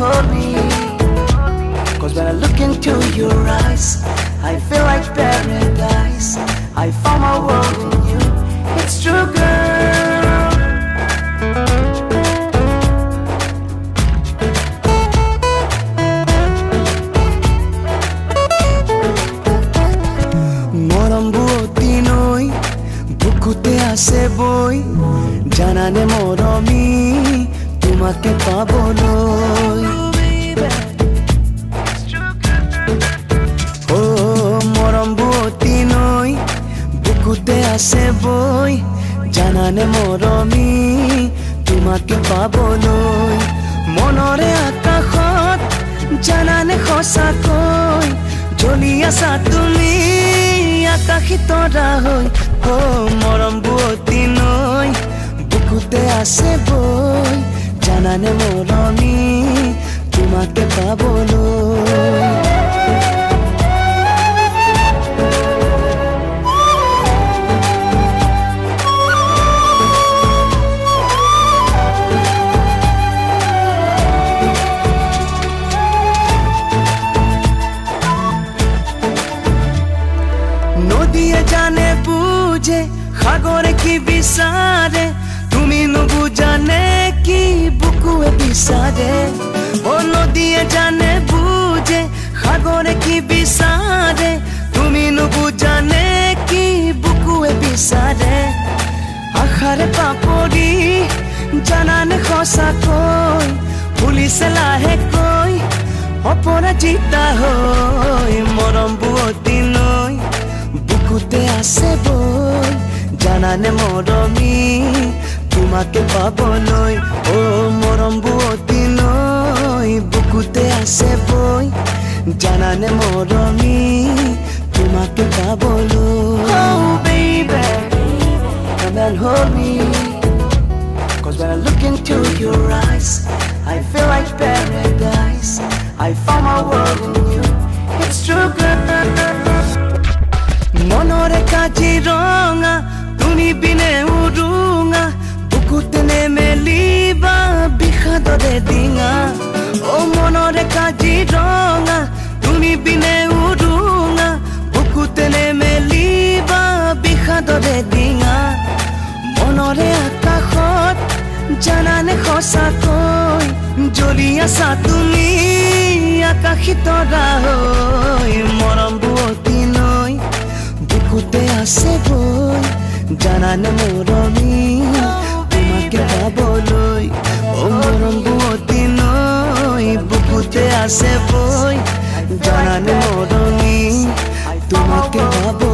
hold me. Cause when I look into your eyes, I feel like paradise. I found my world in you. It's true, girl. Moram buoti noi, bukute ase boy. Janane moromi, tumake paboloi. বুকুতে আছে বই জানানে মৰমি তোমাকে পাবলৈ মনৰে আকাশত জানানে সঁচাকৈ জ্বলি আছা তুমি আকাশী তৰা হৈ মৰম বুৱতী নৈ বুকুতে আছে বই জানানে মৰমি তোমাকে পাবলৈ নদীয়ে জানে বুঝে সাগরে কি বিচারে তুমি নুবুজানে কি বুকুয়ে বিচারে ও নদীয়ে জানে বুঝে সাগরে কি বিচারে তুমি নুবুজানে কি বুকুয়ে বিচারে আশাৰে পাপৰি জানানে সঁচাকৈ ভুলিছে লাহেকৈ অপৰাজিতা হৈ মৰম বুৱতী নৈ বুকুতে আছে বই জানানে মৰমি তোমাকে পাবলৈ ও মৰম বুৱতী নৈ বুকুতে আছে বই জানানে মৰমি তোমাকে পাবলৈ Oh baby, come and hold me. Cause when I look into your eyes, I feel like paradise. I found my world in you. It's true, girl. মনৰে Kaziranga তুমি বিনে উৰুঙা বুকুতে নেমেলিবা বিষাদৰে ডিঙা ও মনৰে কাজিৰঙা তুমি বিনে উৰুঙা বুকুতে নেমেলিবা বিষাদৰে ডিঙা মনৰে আকাশত জানানে সঁচাকৈ জ্বলি আছা তুমি আকাশী তৰা হৈ মৰম বুৱতী নৈ বুকুতে আছে বই জানানে মৰমি তোমাকে পাবলৈ ও মৰম বুৱতী নৈ বুকুতে আছে বই জানানে মৰমি তোমাকে পাবলৈ